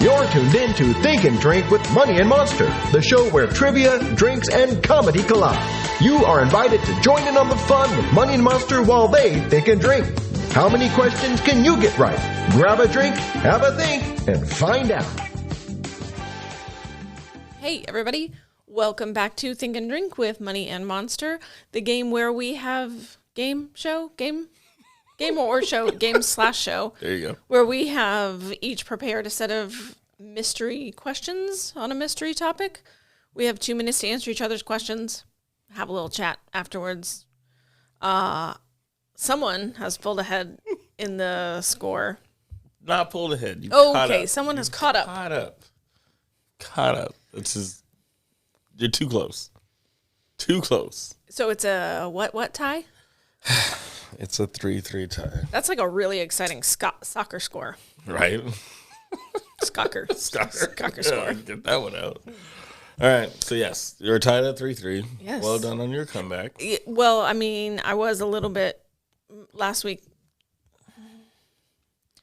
You're tuned in to Think and Drink with Money and Monster, the show where trivia, drinks, and comedy collide. You are invited to join in on the fun with Money and Monster while they think and drink. How many questions can you get right? Grab a drink, have a think, and find out. Hey, everybody. Welcome back to Think and Drink with Money and Monster, the game where we have game slash show. There you go. Where we have each prepared a set of mystery questions on a mystery topic. We have 2 minutes to answer each other's questions, have a little chat afterwards. Someone has pulled ahead in the score. Not pulled ahead. You okay, someone has caught up. Caught up. You're too close. Too close. So it's a what tie? It's a 3-3 tie. That's like a really exciting soccer score. Right? Soccer Yeah, score. get that one out. All right. So, yes, you're tied at 3-3. Yes. Well done on your comeback. Well, I mean, I was a little bit last week.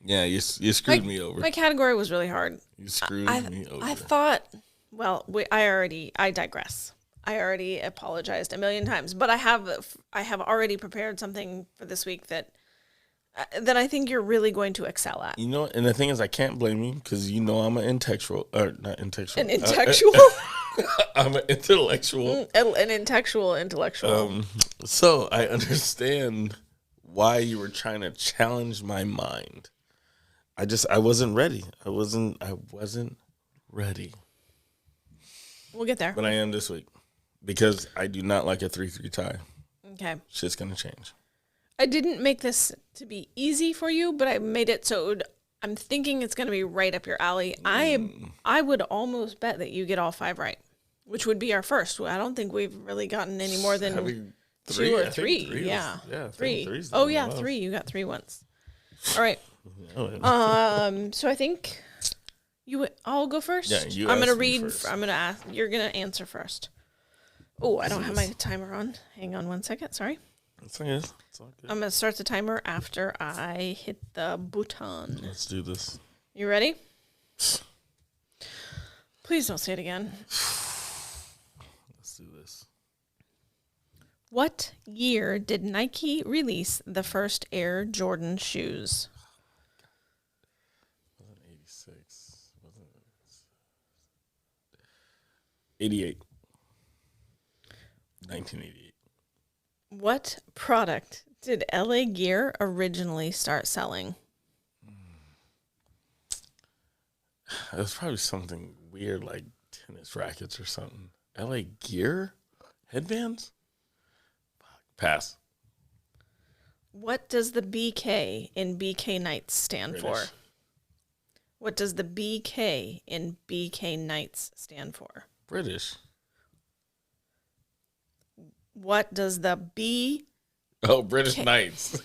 Yeah, you screwed me over. My category was really hard. You screwed me over. I thought, well, I digress. I already apologized a million times, but I have already prepared something for this week that I think you're really going to excel at. You know, and the thing is, I can't blame you because you know I'm an intellectual, or not intellectual. An intellectual? I'm an intellectual. An intellectual. So I understand why you were trying to challenge my mind. I wasn't ready. I wasn't ready. We'll get there. But I am this week because I do not like a 3-3 tie. Okay. Shit's gonna change. I didn't make this to be easy for you, but I made it so I'm thinking it's going to be right up your alley. I would almost bet that you get all 5 right, which would be our first. I don't think we've really gotten any more than 2 or 3. Yeah, 3. Oh yeah, 3. You got 3 once. All right. So I think I'll go first. Yeah, you. I'm gonna ask me read. first. I'm gonna ask. You're gonna answer first. Oh, I don't have my timer on. Hang on 1 second. Sorry. It's okay. It's all good. I'm going to start the timer after I hit the button. Let's do this. You ready? Please don't say it again. Let's do this. What year did Nike release the first Air Jordan shoes? Wasn't 86. Wasn't 88. 1988. What product did LA Gear originally start selling? It was probably something weird like tennis rackets or something. LA Gear? Headbands? Pass. What does the BK in BK Nights stand for? What does the BK in BK Nights stand for? British. What does the B... Oh, British Knights.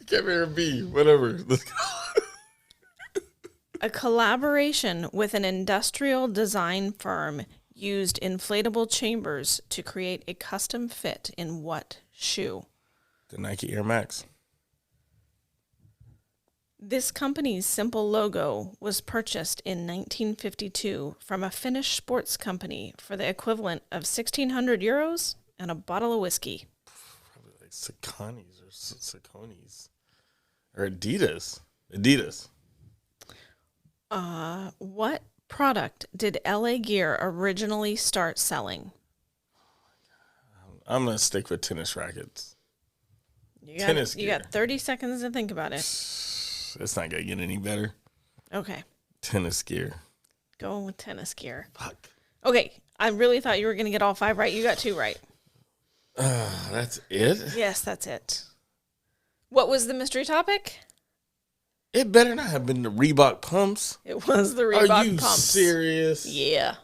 Can't remember B. Whatever. Let's go. A collaboration with an industrial design firm used inflatable chambers to create a custom fit in what shoe? The Nike Air Max. This company's simple logo was purchased in 1952 from a Finnish sports company for the equivalent of 1,600 euros and a bottle of whiskey. Probably like Saucony's or Saucony's. Or Adidas. Adidas. What product did LA Gear originally start selling? I'm going to stick with tennis rackets. You gear. got 30 seconds to think about it. It's not going to get any better. Okay. Tennis gear. Going with tennis gear. Fuck. Okay. I really thought you were going to get all 5 right. You got 2 right. That's it? Yes, that's it. What was the mystery topic? It better not have been the Reebok pumps. It was the Reebok pumps. Are you serious? Yeah.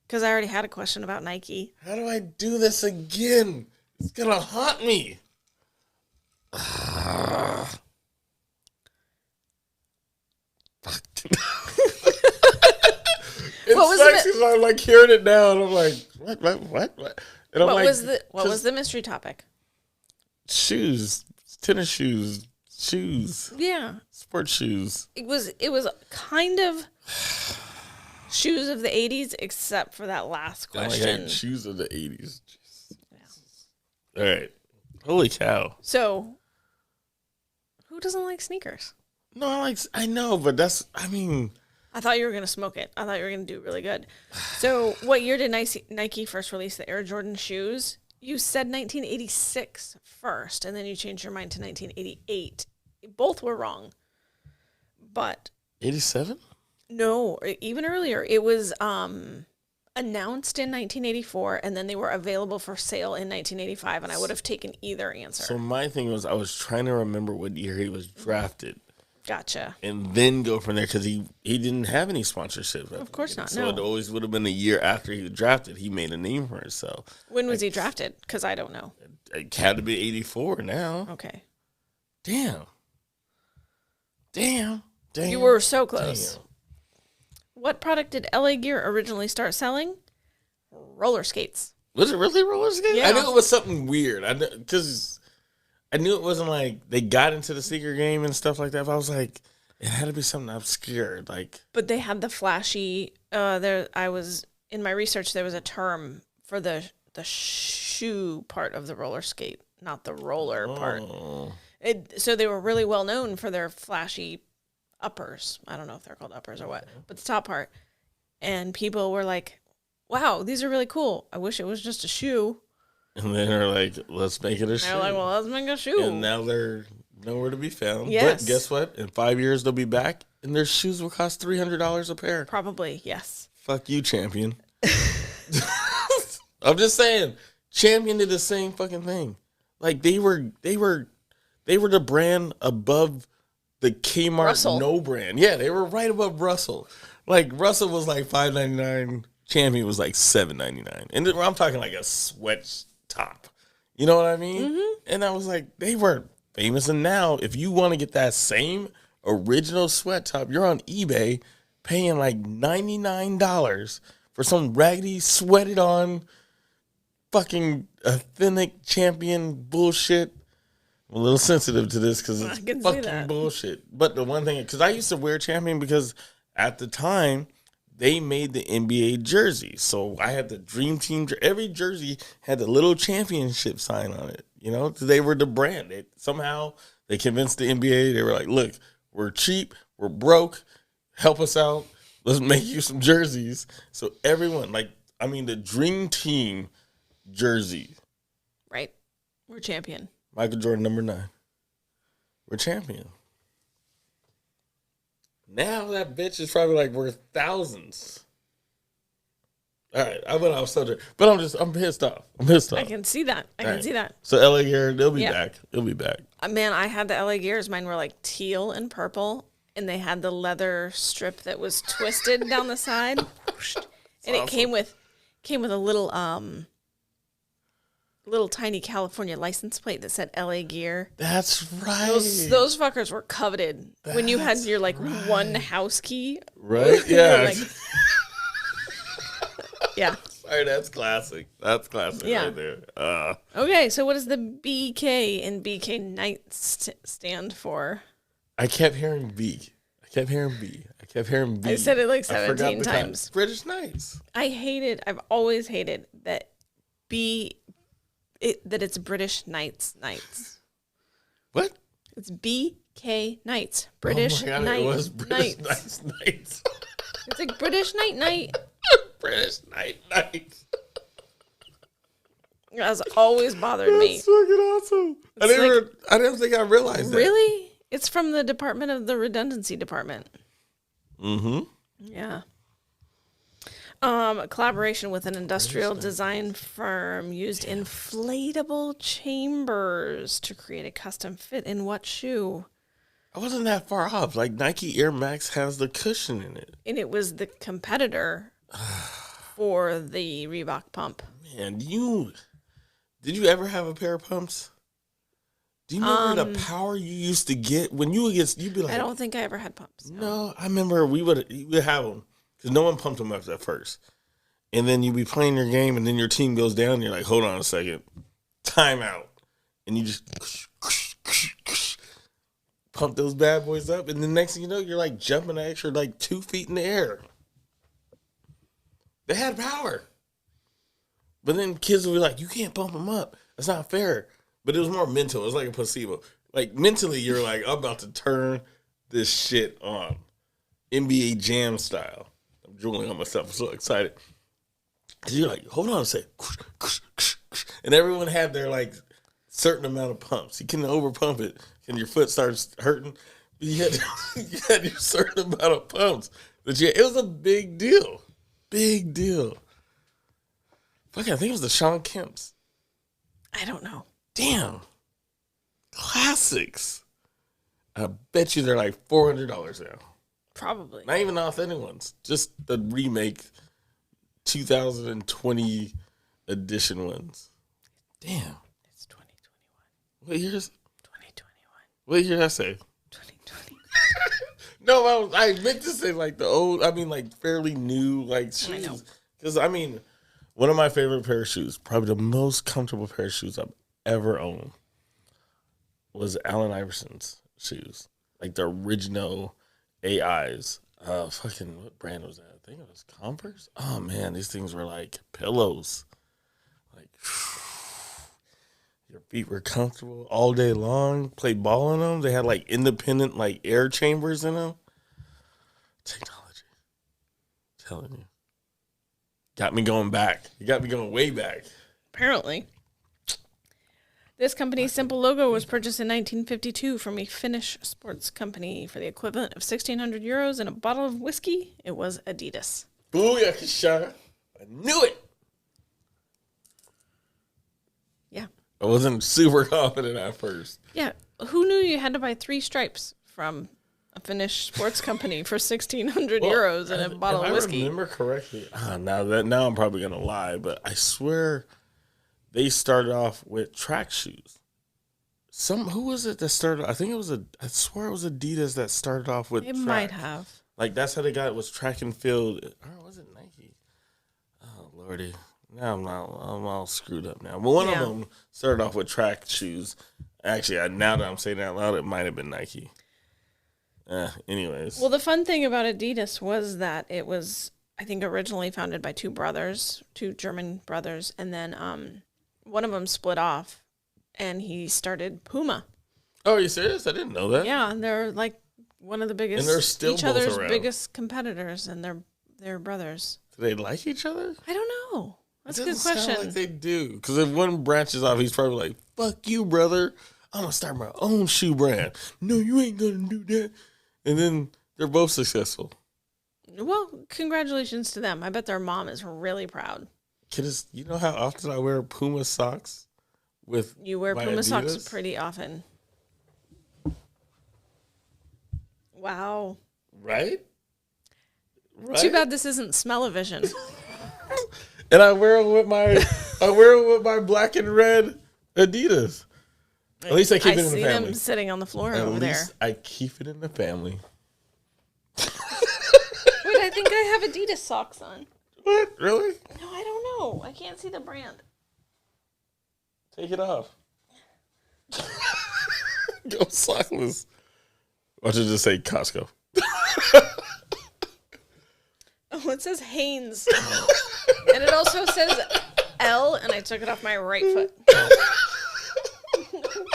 Because I already had a question about Nike. How do I do this again? It's going to haunt me. It sucks because I'm like hearing it now and I'm like, what? And I'm what was the mystery topic? Shoes, tennis shoes, shoes. Yeah. Sports shoes. It was kind of shoes of the 80s, except for that last question. Shoes of the 80s. Yeah. All right. Holy cow. So, who doesn't like sneakers? No, I know, but I thought you were going to smoke it. I thought you were going to do really good. So, what year did Nike first release the Air Jordan shoes? You said 1986 first, and then you changed your mind to 1988. Both were wrong. But 87? No, even earlier. It was announced in 1984, and then they were available for sale in 1985, and I would have taken either answer. So my thing was I was trying to remember what year he was drafted. Gotcha. And then go from there because he didn't have any sponsorship. Of course not, So no. it always would have been a year after he was drafted. He made a name for himself. When was he drafted? Because I don't know. It had to be 84 now. Okay. Damn. You were so close. Damn. What product did LA Gear originally start selling? Roller skates. Was it really roller skates? Yeah. I knew it was something weird. Because I knew it wasn't like they got into the sneaker game and stuff like that. But I was like, it had to be something obscure. But they had the flashy. In my research, there was a term for the shoe part of the roller skate, not the roller part. So they were really well known for their flashy uppers. I don't know if they're called uppers or what, but the top part. And people were like, wow, these are really cool. I wish it was just a shoe. And then they're like, let's make it a shoe. They're like, well, let's make a shoe. And now they're nowhere to be found. Yes. But guess what? In 5 years, they'll be back, and their shoes will cost $300 a pair. Probably, yes. Fuck you, Champion. I'm just saying, Champion did the same fucking thing. Like, they were the brand above the Kmart Russell. No brand. Yeah, they were right above Russell. Like, Russell was like $5.99. Champion was like $7.99. And I'm talking like a sweat top. You know what I mean? Mm-hmm. And I was like, they weren't famous. And now, if you want to get that same original sweat top, you're on eBay paying like $99 for some raggedy, sweated on, fucking authentic Champion bullshit. I'm a little sensitive to this because it's fucking bullshit. But the one thing, because I used to wear Champion because at the time, they made the NBA jersey. So I had the Dream Team. Every jersey had the little championship sign on it. You know, they were the brand. Somehow they convinced the NBA. They were like, look, we're cheap. We're broke. Help us out. Let's make you some jerseys. So everyone, the Dream Team jersey. Right. We're champion. Michael Jordan, number 9. We're champion. Now that bitch is probably like worth thousands. All right, I went off subject, but I'm pissed off. I can see that. I can see that. So LA Gear, they'll be back. They'll be back. Man, I had the LA Gears. Mine were like teal and purple, and they had the leather strip that was twisted down the side, and awesome. It came with a little tiny California license plate that said LA Gear. That's right. Those fuckers were coveted. When you had your one house key. Right? Yeah. Yeah. Sorry, that's classic. That's classic right there. Okay, so what does the BK in BK Knights stand for? I kept hearing B. I kept hearing B. I said it like 17 times. British Knights. I've always hated that that it's British Knights. What? It's BK Knights. British Knights. It was British Knights. It's like British Night. British Night. That's always bothered me. That's fucking awesome. I didn't think I realized that. Really? It's from the Department of the Redundancy Department. Mm-hmm. Yeah. A collaboration with an industrial design firm used inflatable chambers to create a custom fit in what shoe? I wasn't that far off. Like Nike Air Max has the cushion in it. And it was the competitor for the Reebok pump. Man, did you ever have a pair of pumps? Do you remember the power you used to get when you would get? You'd be like, I don't think I ever had pumps. No, I remember we would have them because no one pumped them up at first, and then you'd be playing your game, and then your team goes down. And you're like, hold on a second, time out, and you just pump those bad boys up, and the next thing you know, you're like jumping an extra like 2 feet in the air. They had power. But then kids would be like, you can't pump them up. That's not fair. But it was more mental. It was like a placebo. Like mentally, you're like, I'm about to turn this shit on. NBA Jam style. I'm drooling on myself. I'm so excited. Because you're like, hold on a sec. And everyone had their like certain amount of pumps. You couldn't over pump it. And your foot starts hurting. You had your certain amount of pumps. It was a big deal. Big deal. Fuck, I think it was the Sean Kemps. I don't know. Damn. Classics. I bet you they're like $400 now. Probably. Not even the authentic ones. Just the remake 2020 edition ones. Damn. It's 2021. What year is it? 2021. What year did I say? 2020. No, I meant to say like the old, I mean like fairly new like shoes. I know. Because I mean, one of my favorite pair of shoes, probably the most comfortable pair of shoes I've ever owned, was Allen Iverson's shoes. Like the original AIs. Fucking, what brand was that? I think it was Converse. Oh man, these things were like pillows. Like, your feet were comfortable all day long. Played ball in them. They had like independent like air chambers in them. Technology. I'm telling you. Got me going back. You got me going way back. Apparently. This company's simple logo was purchased in 1952 from a Finnish sports company for the equivalent of 1,600 euros and a bottle of whiskey. It was Adidas. Booyakasha. I knew it. Yeah. I wasn't super confident at first. Yeah. Who knew you had to buy 3 stripes from a Finnish sports company for 1,600 euros and a bottle of whiskey? If I remember correctly, now I'm probably going to lie, but I swear they started off with track shoes. Who was it that started? I swear it was Adidas that started off with. It track. Might have. Like that's how they got it, was track and field. Or was it Nike? Oh Lordy, now I'm all screwed up now. But one of them started off with track shoes. Actually, now that I'm saying it out loud, it might have been Nike. Anyways. Well, the fun thing about Adidas was that it was, I think, originally founded by 2 German brothers, and then one of them split off, and he started Puma. Oh, are you serious? I didn't know that. Yeah, they're like one of the biggest, and they're still each both other's around. biggest competitors, and they're brothers. Do they like each other? I don't know. That's a good Sound question. like they do. Because if one branches off, he's probably like, "Fuck you, brother. I'm gonna start my own shoe brand." No, you ain't gonna do that. And then they're both successful. Well, congratulations to them. I bet their mom is really proud. You know how often I wear Puma socks with You wear my Puma Adidas? socks pretty often. Wow. Right? Too bad this isn't smell-o-vision. And I wear it with my black and red Adidas. At least I keep it in the see family. them sitting on the floor At over there. least I keep it in the family. Wait, I think I have Adidas socks on. What? Really? No, I don't know. I can't see the brand. Take it off. Go sockless. Why don't you just say Costco? Oh, it says Hanes. And it also says L, and I took it off my right foot. I'm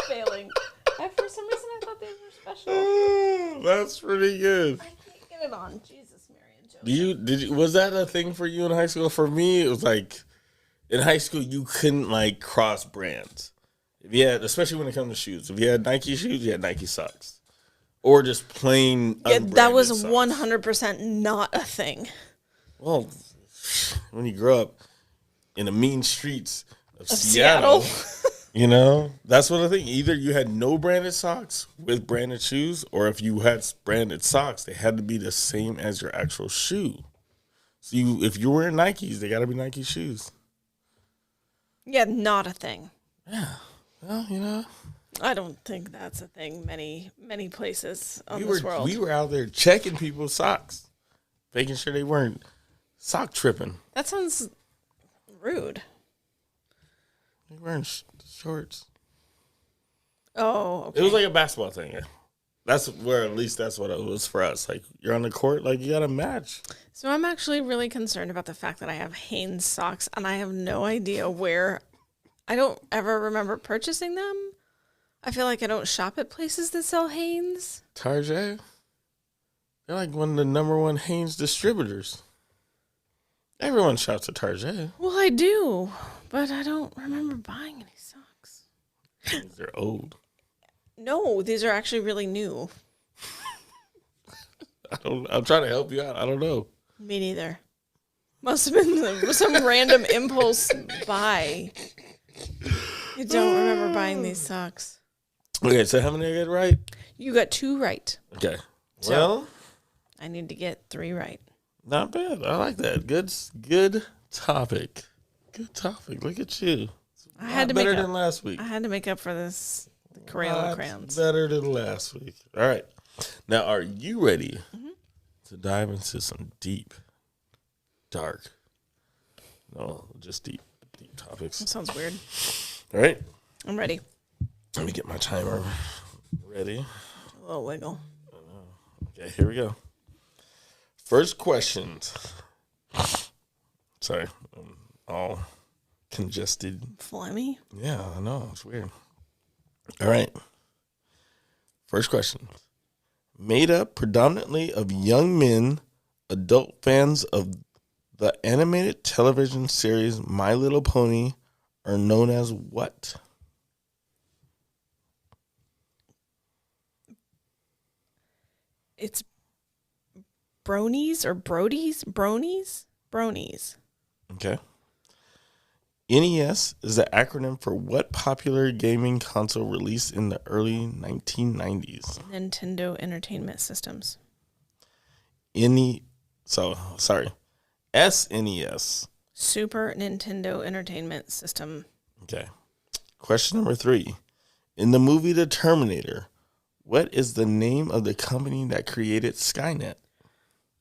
failing. For some reason, I thought these were special. That's pretty good. I can't get it on. Jesus, Mary and Joseph. Was that a thing for you in high school? For me, it was like in high school you couldn't like cross brands. If you had, especially when it comes to shoes. If you had Nike shoes, you had Nike socks, or just plain. Yeah, that was socks. 100% not a thing. Well, when you grow up in the mean streets of Seattle. You know, that's what I think. Either you had no branded socks with branded shoes, or if you had branded socks, they had to be the same as your actual shoe. So if you're wearing Nikes, they got to be Nike shoes. Yeah, not a thing. Yeah. Well, you know. I don't think that's a thing many places on this world. We were out there checking people's socks, making sure they weren't sock tripping. That sounds rude. They wearing shorts. Oh, okay. It was like a basketball thing. Yeah. That's where, at least that's what it was for us. Like, you're on the court, like, you got to match. So I'm actually really concerned about the fact that I have Hanes socks and I have no idea where. I don't ever remember purchasing them. I feel like I don't shop at places that sell Hanes. Target? They're like one of the number one Hanes distributors. Everyone shops at Target. Well, I do, but I don't remember buying any socks. They're old. No, these are actually really new. I'm trying to help you out. I don't know. Me neither. Must have been some random impulse buy. I don't remember buying these socks. Okay, so how many I get right? You got 2 right. Okay. So, Well, I need to get 3 right. not bad. I like that. Good topic. Good topic. Look at you. I had to better make up, than last week. I had to make up for this Crayola crayons. Better than last week. All right. Now, are you ready to dive into some deep, dark, no, just deep topics? That sounds weird. All right. I'm ready. Let me get my timer ready. A little wiggle. Okay, here we go. First question. Sorry, I'm all congested. Phlegmy? Yeah, I know. It's weird. All right. First question. Made up predominantly of young men, adult fans of the animated television series My Little Pony are known as what? It's bronies or brodies? Bronies? Bronies. Okay. NES is the acronym for what popular gaming console released in the early 1990s? Nintendo Entertainment Systems. SNES. Super Nintendo Entertainment System. Okay. Question number 3. In the movie The Terminator, what is the name of the company that created Skynet?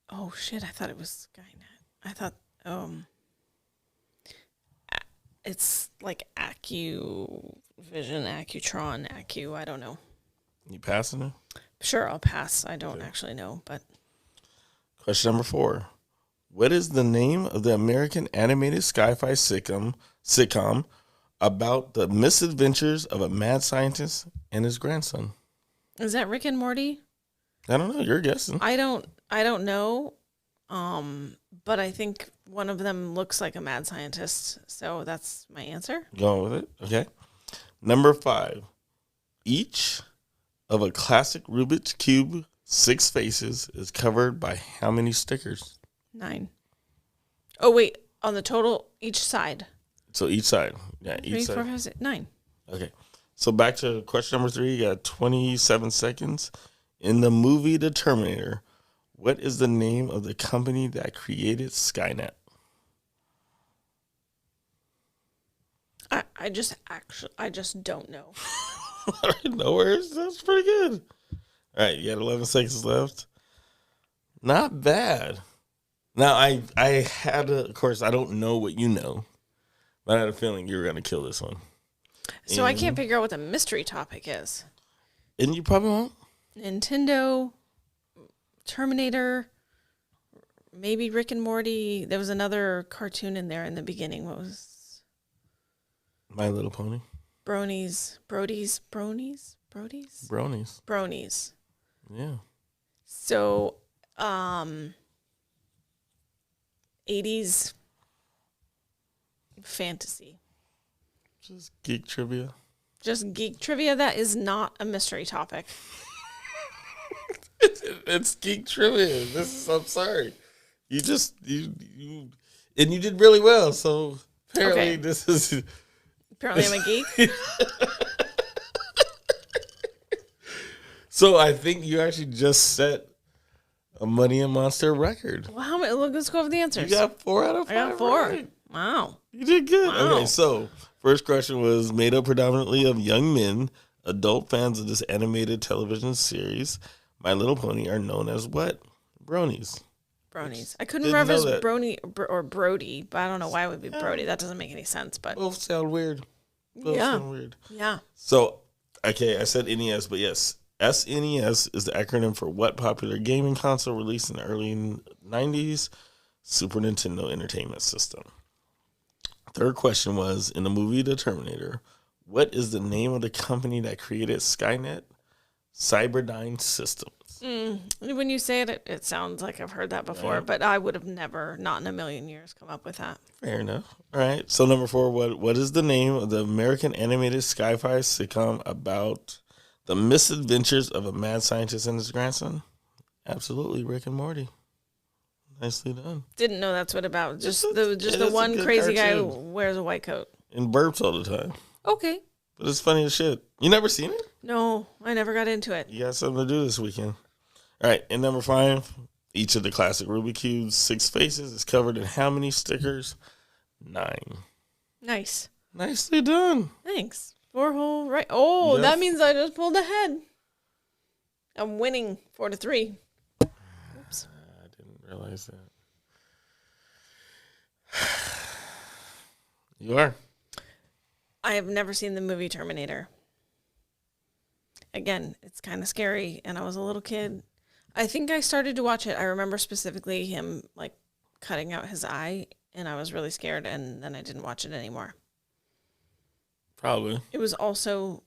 Oh shit, I thought it was Skynet. I thought it's like Accuvision, Accutron, Accu, I don't know. You passing it? Sure, I'll pass. I don't actually know, but Question number 4. What is the name of the American animated sci-fi sitcom about the misadventures of a mad scientist and his grandson? is that Rick and Morty? I don't know. You're guessing. I don't know. But I think one of them looks like a mad scientist, so that's my answer. Going with it. Okay. Number 5. Each of a classic Rubik's Cube 6 faces is covered by how many stickers? 9. Oh wait, on the total, each side. So each side. Yeah, 3, each 4, side. 5, 6, 9. Okay. So back to question number 3. You got 27 seconds. In the movie The Terminator, what is the name of the company that created Skynet? I just don't know. No worries. That's pretty good. All right, you got 11 seconds left. Not bad. Now, I had to, of course, I don't know what you know, but I had a feeling you were going to kill this one. So I can't figure out what the mystery topic is. And you probably won't. Nintendo, Terminator, maybe Rick and Morty. There was another cartoon in there in the beginning. What was My Little Pony. Bronies. Yeah. So, 80s fantasy. Just geek trivia. Just geek trivia. That is not a mystery topic. It's geek trivia. I'm sorry. You and you did really well. So apparently Okay. this is. Apparently I'm a geek. So I think you actually just set a Money and Monster record. Well, how many? Let's go over the answers. You got 4 out of 5. I got 4. Right. Wow. You did good. Wow. Okay, so first question was made up predominantly of young men, adult fans of this animated television series. My Little Pony are known as what? Bronies. Bronies. I couldn't Didn't remember if know it's that. Brony or Brody, but I don't know why it would be Brody. That doesn't make any sense. But Both sound weird. Both Yeah. sound weird. yeah. So, okay, I said NES, but yes, SNES is the acronym for what popular gaming console released in the early 90s? Super Nintendo Entertainment System. Third question was, in the movie The Terminator, what is the name of the company that created Skynet? Cyberdyne Systems. When you say it, it sounds like I've heard that before, right. But I would have never, not in a million years, come up with that. Fair enough. All right. So number 4, what is the name of the American animated sci-fi sitcom about the misadventures of a mad scientist and his grandson? Absolutely, Rick and Morty. Nicely done. Didn't know that's what about. Just the one crazy guy who wears a white coat. And burps all the time. Okay. But it's funny as shit. You never seen it? No, I never got into it. You got something to do this weekend. All right, and number 5, each of the classic Rubik's Cube's 6 faces is covered in how many stickers? 9. Nice. Nicely done. Thanks. 4 whole right. Oh, yes. That means I just pulled ahead. I'm winning 4-3. Oops. I didn't realize that. You are. I have never seen the movie Terminator. Again, it's kind of scary, and I was a little kid. I think I started to watch it. I remember specifically him, like, cutting out his eye, and I was really scared, and then I didn't watch it anymore. Probably. It was also,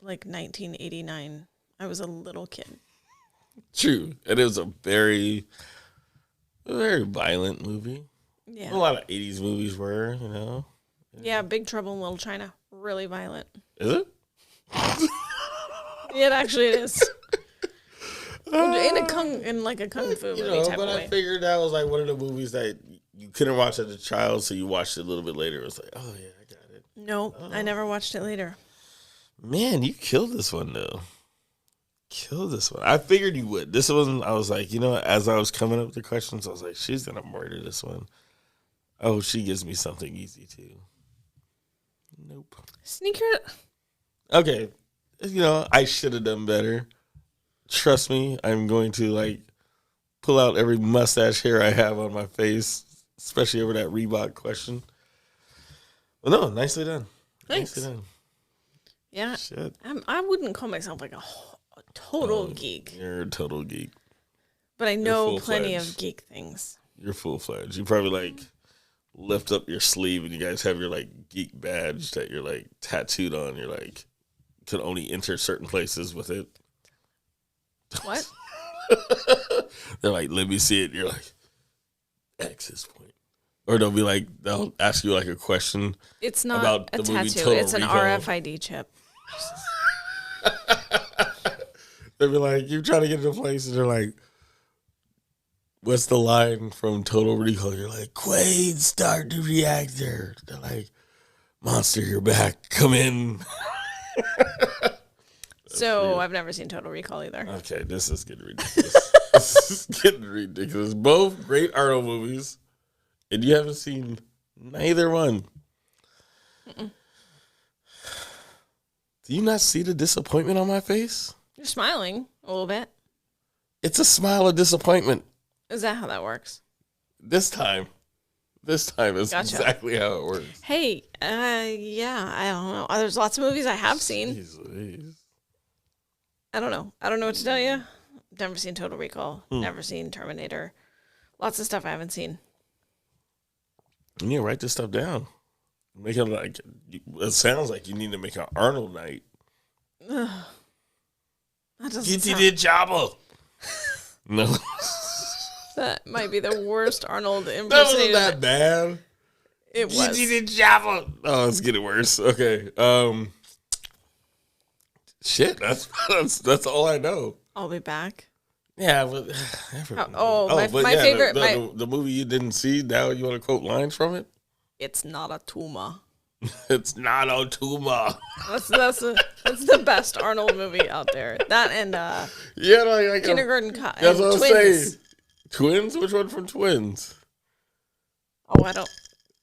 like, 1989. I was a little kid. True. It is a very violent movie. Yeah. A lot of 80s movies were, you know. Yeah, Big Trouble in Little China. Really violent. Is it? Yeah, actually it is. In a kung fu movie type but of way. I figured that was like one of the movies that you couldn't watch as a child, so you watched it a little bit later. It was like, oh yeah, I got it. No, I never watched it later. Man, you killed this one though. Killed this one. I figured you would. This one, I was like, as I was coming up with the questions, I was like, she's gonna murder this one. Oh, she gives me something easy too. Nope. Sneaker. Okay, I should have done better. Trust me, I'm going to pull out every mustache hair I have on my face, especially over that Reebok question. Well, no, nicely done. Thanks. Nicely done. Yeah, shit. I wouldn't call myself like a total geek. You're a total geek, but I know plenty of geek things. You're full-fledged. You probably lift up your sleeve and you guys have your geek badge that you're tattooed on. You're can only enter certain places with it. What? They're like, let me see it. You're like, access point. Or they'll ask you a question. It's not about a the movie tattoo. Total It's an Recall. RFID chip. They'll be like, you're trying to get to a place and they're like, what's the line from Total Recall? You're like, Quaid, start the reactor. They're like, Monster, you're back. Come in. So I've never seen Total Recall either. Okay, this is getting ridiculous. This is getting ridiculous. Both great Arnold movies, and you haven't seen neither one. Mm-mm. Do you not see the disappointment on my face? You're smiling a little bit. It's a smile of disappointment. Is that how that works? This time is exactly how it works. Hey, yeah, I don't know. There's lots of movies I have seen. Jeez. I don't know. I don't know what to tell you. Never seen Total Recall. Never seen Terminator. Lots of stuff I haven't seen. You need to write this stuff down. Make it it sounds like you need to make an Arnold night. Ugh. That doesn't Get the Jabba. No. That might be the worst Arnold That impersonation. wasn't that bad. It was. Get the Jabba. Oh, it's getting worse. Okay. Shit, that's all I know. I'll be back. Yeah, but my favorite. The movie you didn't see. Now you want to quote lines from it? It's not a tumor. It's not a tumor. That's the best Arnold movie out there. That and Kindergarten Cop. That's what I'm Twins. saying. Twins? Which one from Twins? Oh, I don't.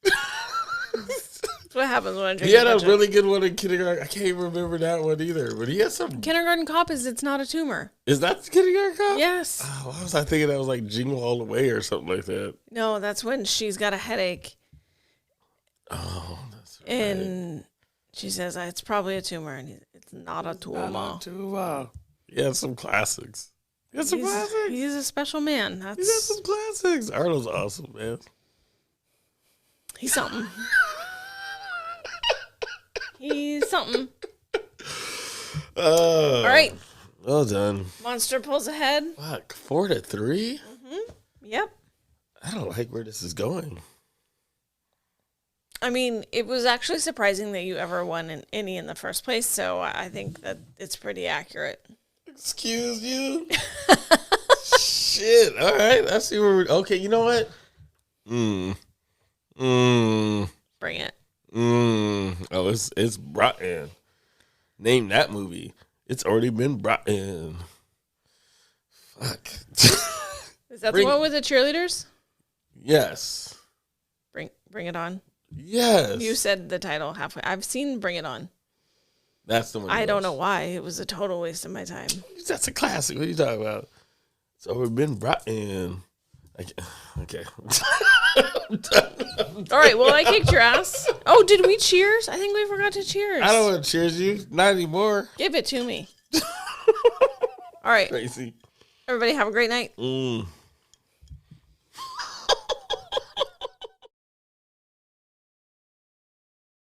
That's what happens when I drink. He had a really good one in Kindergarten. I can't remember that one either. But he had some. Kindergarten Cop is It's Not a Tumor. Is that Kindergarten Cop? Yes. Oh, why was I thinking that was Jingle All the Way or something like that? No, that's when she's got a headache. Oh, that's right. And she says, it's probably a tumor. And It's not a Tuuma. Yeah, some classics. He's a special man. He got some classics. Arnold's awesome, man. He's something. He's something. All right. Well done. Monster pulls ahead. Fuck, 4-3? Mm-hmm. Yep. I don't like where this is going. I mean, it was actually surprising that you ever won any in the first place, so I think that it's pretty accurate. Excuse you? Shit. All right. I see where we're... Okay, you know what? Bring it. Oh, it's brought in. Name that movie. It's already been brought in. Fuck. Is that the one with the cheerleaders? Yes. Bring it on. Yes. You said the title halfway. I've seen Bring It On. That's the one. I don't know why. It was a total waste of my time. That's a classic. What are you talking about? It's already been brought in. Okay. I'm done. All right. Well, I kicked your ass. Oh, did we cheers? I think we forgot to cheers. I don't want to cheers you. Not anymore. Give it to me. All right. Crazy. Everybody have a great night.